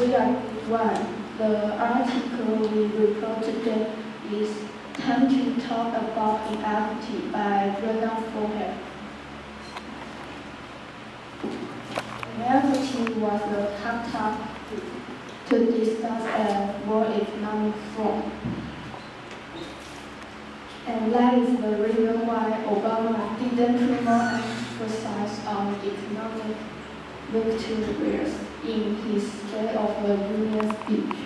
we are one. The article we report today is Time to Talk About Inequality by Ronald Foher. Inequality was a hot topic to discuss at World Economic Forum. And that is the reason why Obama didn't put more emphasis on economic victories in his State of the Union speech.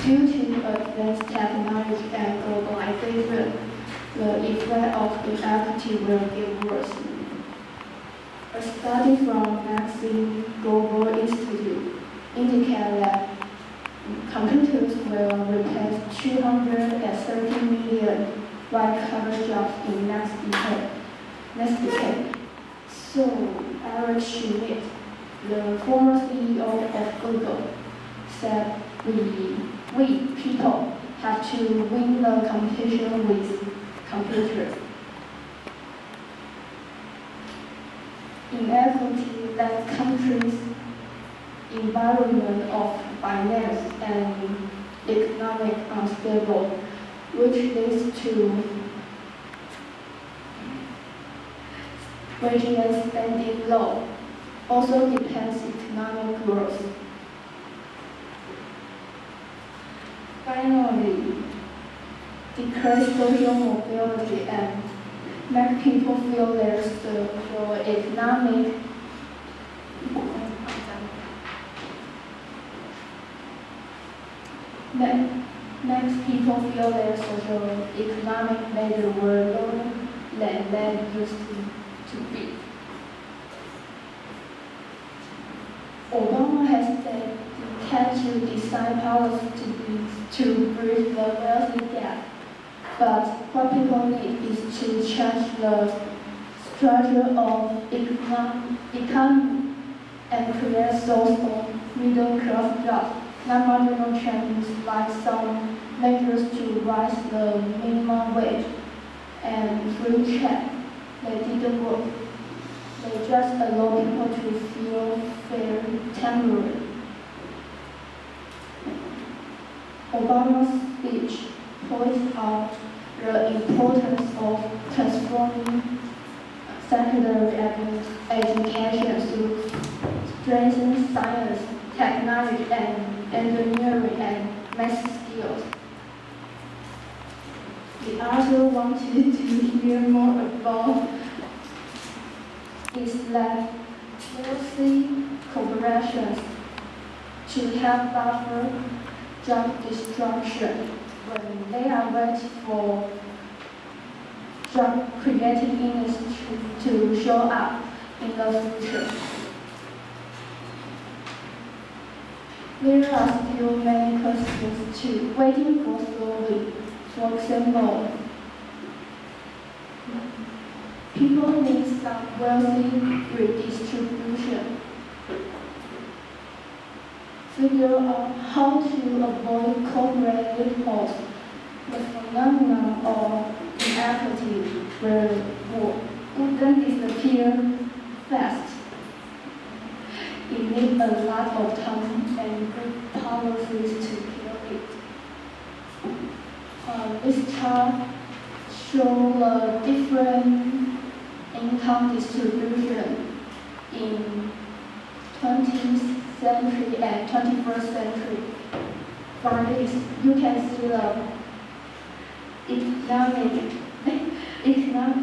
Due to advanced technology and globalization, the effect of inequality will get worse. A study from Maxim Global Institute indicates that computers will replace 230 million white-collar jobs in next decade. So, Eric Schmidt, the former CEO of Google, said we people have to win the competition with computers. Inequality that countries' environment of finance and economic unstable, which leads to wage and spending low, also depends economic growth. Finally, decrease social mobility and make people feel there's the for economic makes people feel their social economic measure were lower than they used to be. Obama has said he had to design policies to bridge the wealthy gap, but what people need is to change the structure of economy and create source of middle-class jobs, not marginal changes like some measures to raise the minimum wage and free check. They didn't work. They just allow people to feel fair temporarily. Obama's speech points out the importance of transforming secondary education to strengthen science, technology, and engineering and math skills. The author wanted to hear more about is that wealthy corporations to help buffer job destruction when they are waiting for job creating industry to show up in the future. There are still many questions waiting for solving. For example, people need some wealthy redistribution. Figure out how to avoid corporate loopholes. The phenomenon of inequity wouldn't disappear fast. It needs a lot of time and good policies to kill it. This chart shows the different income distribution in 20th century and 21st century. From this, you can see the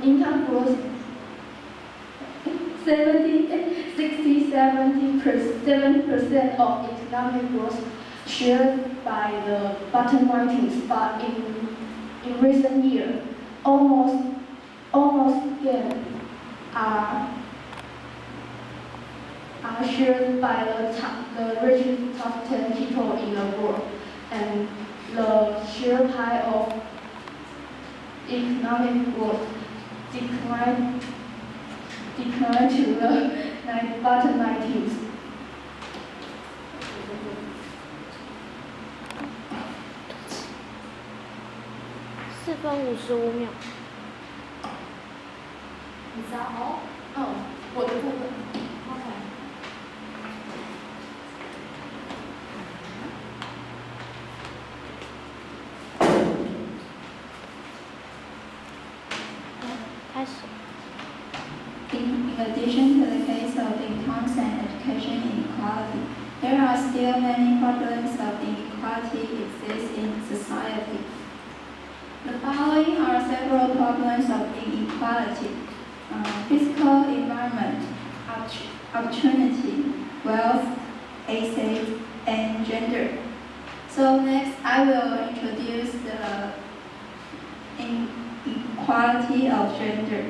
income growth 67% of economic growth shared by the bottom ratings, but in recent years, almost again are shared by the richest top 10 people in the world, and the share pie of economic growth declined to the bottom 90s. 4分55秒。你撒哦，我的部分。OK。开始。In addition to the case of incomes and education inequality, there are still many problems of inequality exist in society. The following are several problems of inequality: physical environment, opportunity, wealth, access, and gender. So next, I will introduce the inequality of gender.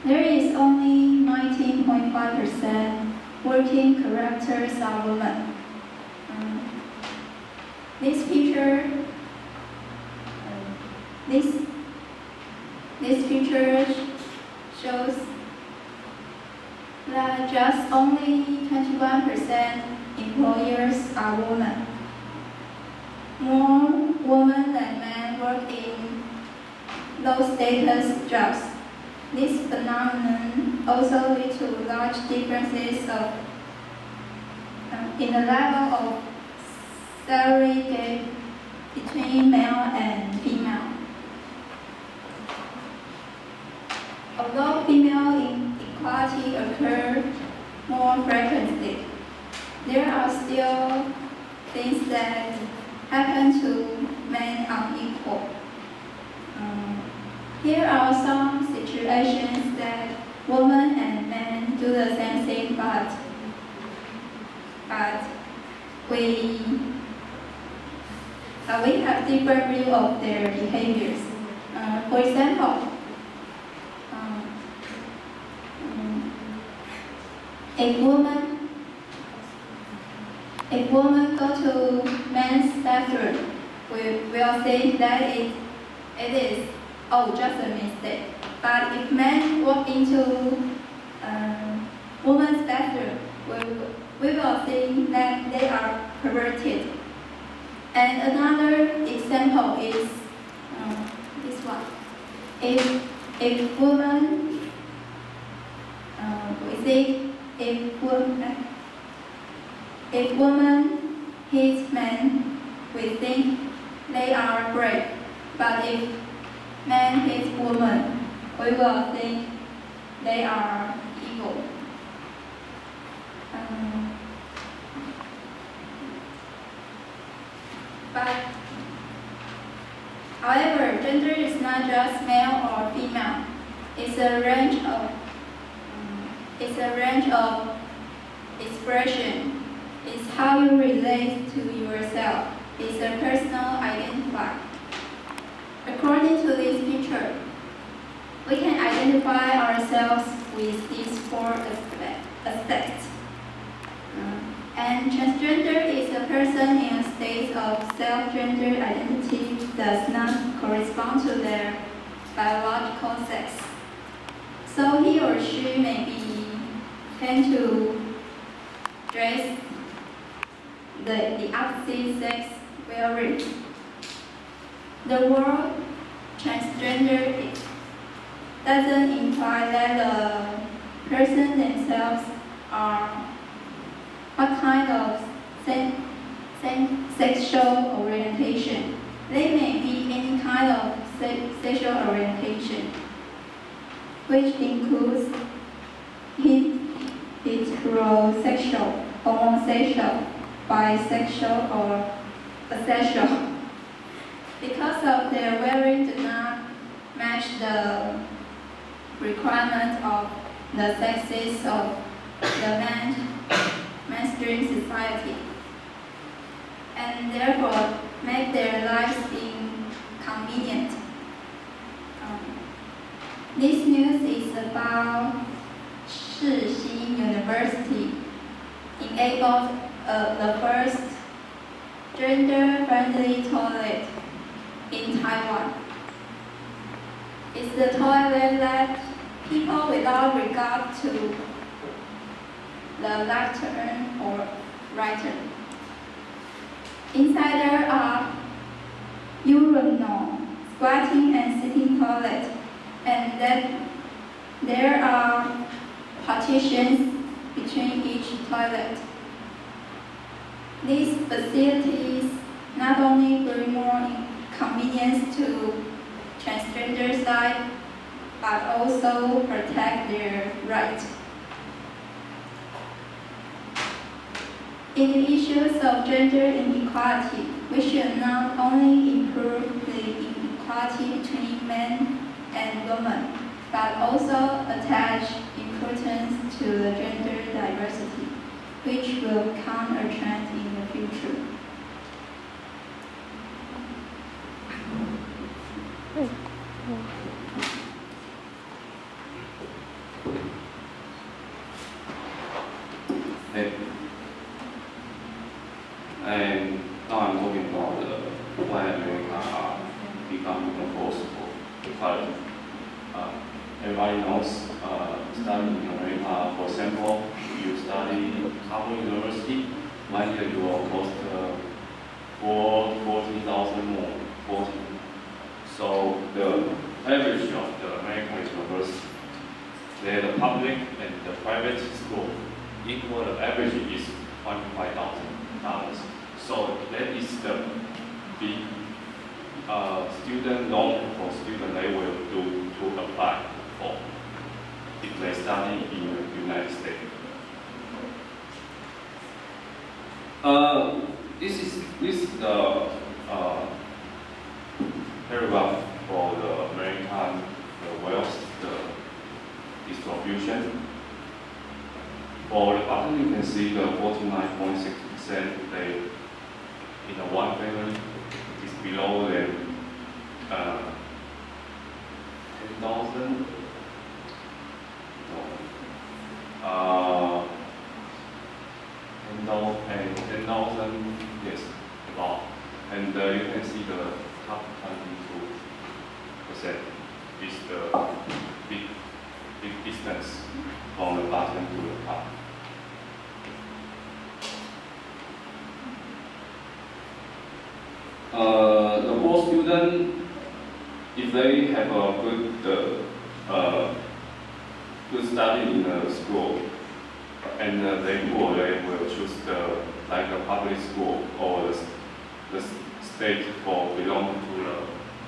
There is only 19.5% working characters are women. This picture shows that just only 21% employers are women. More women than men work in low-status jobs. This phenomenon also leads to large differences in the level of salary gap between male and female. Although female inequality occurs more frequently, there are still things that happen to men unequal. Here are some situations that women and men do the same thing, but we have different view of their behaviors. For example, if women go to men's bathroom, we will think that it is just a mistake. But if men walk into women's bathroom, we will think that they are perverted. And another example is this one. If women, we think if women hit men, we think they are brave. But if men hit women, we will think they are evil. However, gender is not just male or female. It's a range of expression. It's how you relate to yourself. It's a personal identifier. According to this picture, we can identify ourselves with these four aspects. And transgender is a person in a state of self-gender identity does not correspond to their biological sex. So he or she may tend to dress the opposite sex wearing. The word transgender doesn't imply that the person themselves are what kind of sexual orientation. They may be any kind of sexual orientation, which includes heterosexual, homosexual, bisexual, or asexual. Because of their wearing do not match the requirements of the sexes of the mainstream society, and therefore make their lives inconvenient. This news is about Shixi University enabled the first gender-friendly toilet in Taiwan. It's the toilet that people without regard to the left turn or right turn. Inside there are urinal, squatting and sitting toilet, and then there are partitions between each toilet. These facilities not only bring more inconvenience to transgender life, but also protect their rights. In the issues of gender inequality, we should not only improve the inequality between men and women, but also attach importance to the gender diversity, which will become a trend in the future. Hey. And now I'm talking about why America become a force for equality. Everybody knows studying in America, for example, you study Harvard University, 1 year you will cost 40,000 more, 40. So the average of the American university, the public and the private school, equal the average is $25,000. So that is the big student loan for student they will do to apply for if they study in the United States. This is the paragraph for the American wealth distribution. For the bottom, you can see the 49.6% they in the one family is below than 10,000. 10,000, yes, about. And you can see the top 22% is the big distance from the bottom to the top. The poor student, if they have a good study in the school, and they will choose the public school or the state for belong to the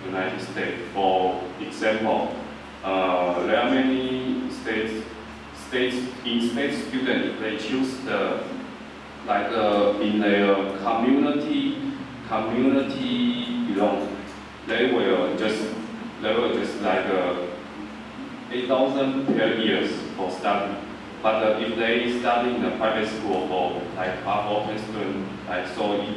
United States. For example, there are many state students, they choose the in their community belong. They will just 8,000 per year for study. But if they study in a private school for Harvard, Princeton, so it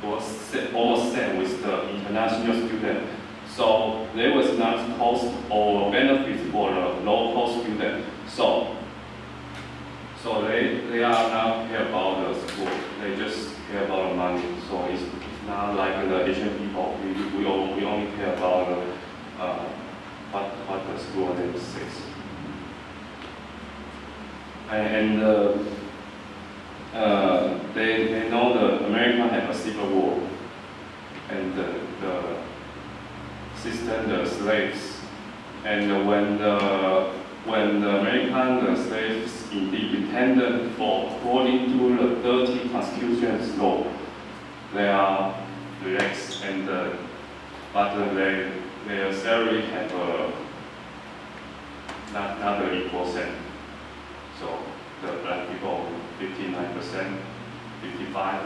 was almost same with the international student. So there was not cost or benefit for the local student. So they are not care about the school. They just care about the money. So it's not like the Asian people. We only care about what the school says. And they know the America have a civil war, and the system, the slaves, and when the American slaves independent for according to the 30 Constitution's law, they are relaxed, and but their salary have not the equal cent. So the black people 59%, 55,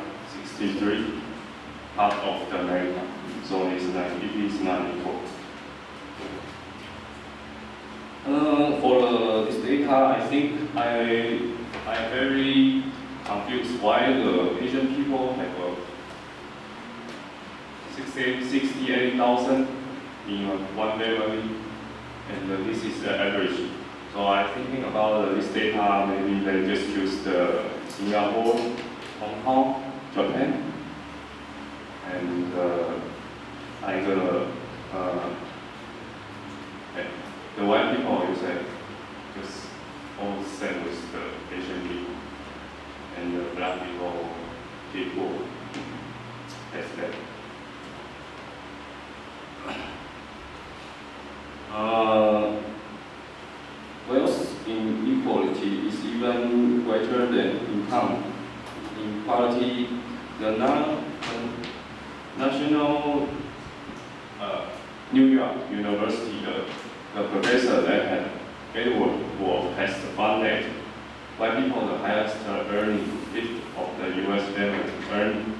63, half of the America. So it is not equal. For this data, I think I very confused why the Asian people have 68,000 in one family, and this is the average. So I'm thinking about this data, maybe they just choose the Singapore, Hong Kong, Japan, and the white people, you said, just all the same with the Asian people, and the black people, that's that. Wealth inequality is even greater than income inequality. The National New York University, the professor that had Edward will pass the funded. White people, the highest earning fifth of the U.S. family earn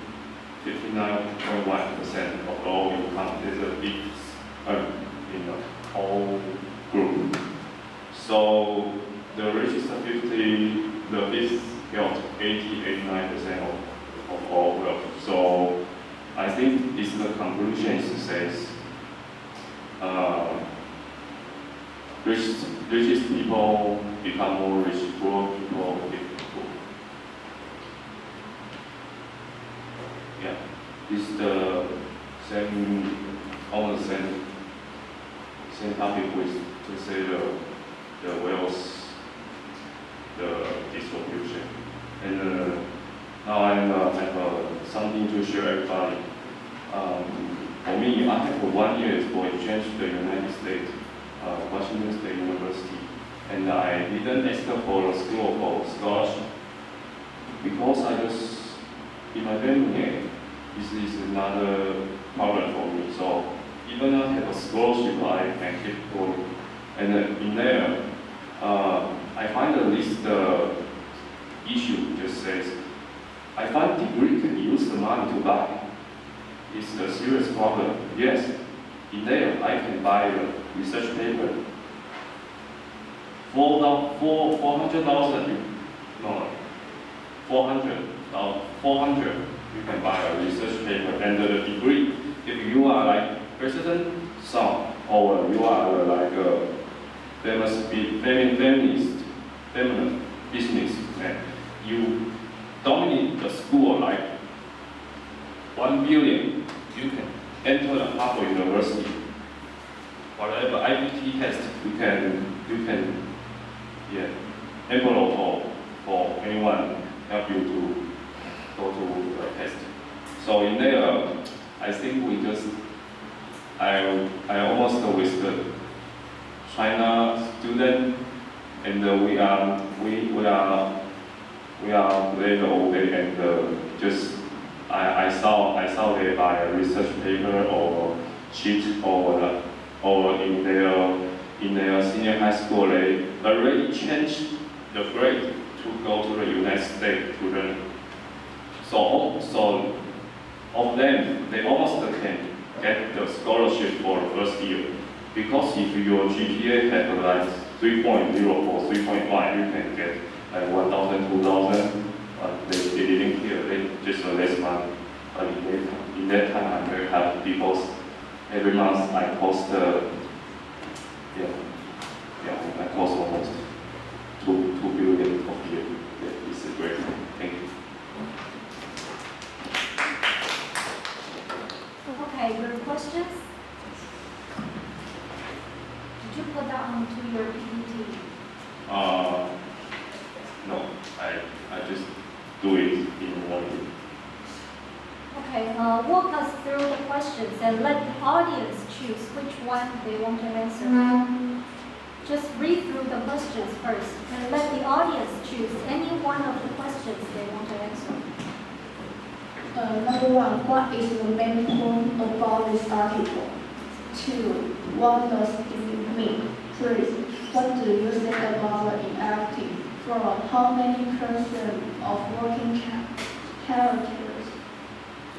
59.1% of all income. This is the biggest in the whole group. So the richest 50, the fifth got 89% of all wealth. So I think this is the conclusion. It says richest people become more rich, poor people get poor. Yeah, this is the same, almost same topic with to say the wealth, the distribution. And now I have something to share everybody. For me, I have 1 year for exchange to the United States, Washington State University, and I didn't ask for a scholarship because I just, in my family, this is another problem for me. So even I have a scholarship, I can keep going. And in there, I find at least the issue just says, I find degree can use the money to buy. It's a serious problem. Yes, in there I can buy a research paper. 400,000, no, 400, you can buy a research paper. And the degree, if you are like president, son, or you are like a famous feminist, feminine businessman, you dominate the school like 1 billion, you can enter the Harvard University. Whatever IBT test, you can envelope for anyone help you to go to the test. So in there, I think I almost with the China student, and we are playing all day, and just I saw they buy a research paper or sheet or in their senior high school they already changed the grade to go to the United States to learn. So of them they almost can get the scholarship for the first year, because if your GPA had like 3.0 or 3.5, you can get like 1,000, 2,000. They didn't care, they just less money. But in that time, I'm very happy because every month I cost, I cost almost 2 billion a year. Yeah, it's a great thing. Thank you. Okay, your questions? Did you put that onto your PPT? No, I just do it in one week. Okay, walk us through the questions and let the audience choose which one they want to answer. Just read through the questions first and let the audience choose any one of the questions they want to answer. Number 1, what is the main point about this article? 2, what does it mean? 3, what do you think about the inactive? 4, how many % of working characters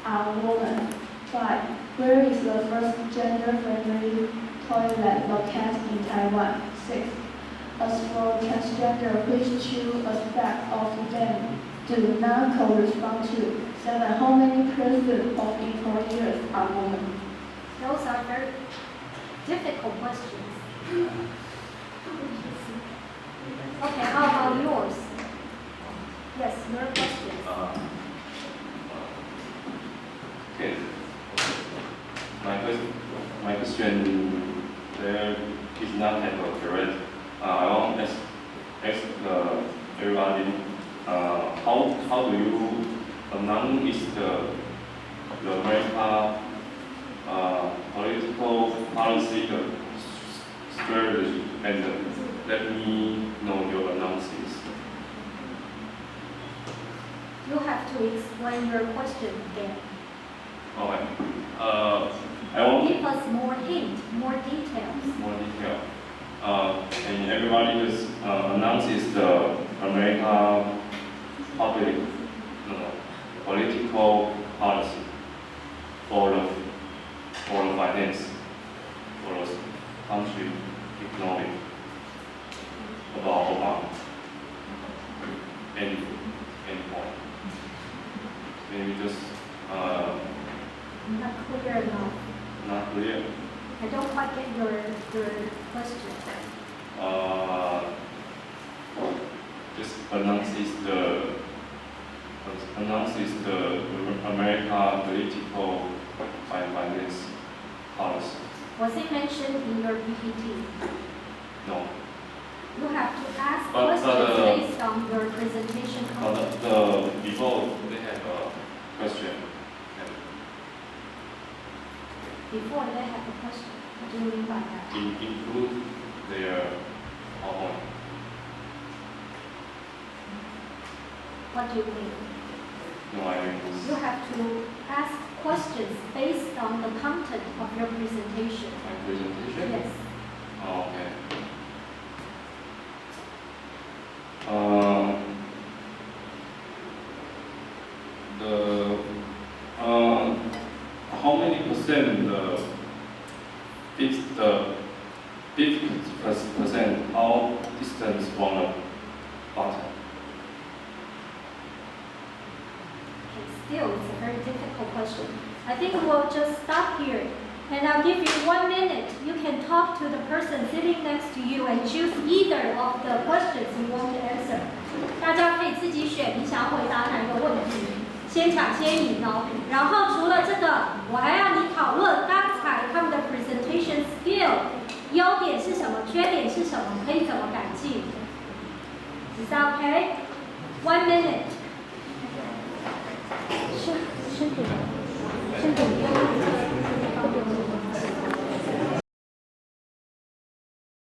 are women? 5, where is the first gender-friendly toilet located in Taiwan? 6, as for transgender, which 2 aspects of them do not correspond to? 7, how many % of employers are women? Those are very difficult questions. Okay, how about yours? Yes, your question. Okay. My question there is not have a correct. I want to ask everybody. How do you announce the America political policy, the strategy, and let me know your analysis. You have to explain your question again. Okay. I want Give us more hint, more details. more detail. and everybody just announces the American public political policy for the finance, for the country economic about Obama. Any point. Maybe just Not clear enough. not clear. I don't quite get your question. Just announces the America political finance policy. Was it mentioned in your PPT? No. You have to ask But, questions based on your presentation content. Before they have a question. Before they have a question, what do you mean by that? Include their PowerPoint. What do you mean? No, I mean You have to ask questions based on the content of your presentation. my presentation. Yes. Oh, okay. How many percent the 50% how distance from the bottom? Okay, still, it's a very difficult question. I think we'll just stop here. And I'll give you 1 minute. You can talk to the person sitting next to you and choose either of the questions you want to answer. 大家可以自己选你想要回答哪一个问题，先抢先赢哦。然后除了这个，我还要你讨论刚才他们的 presentation skill， 优点是什么，缺点是什么，可以怎么改进。Is that okay? 1 minute. 先给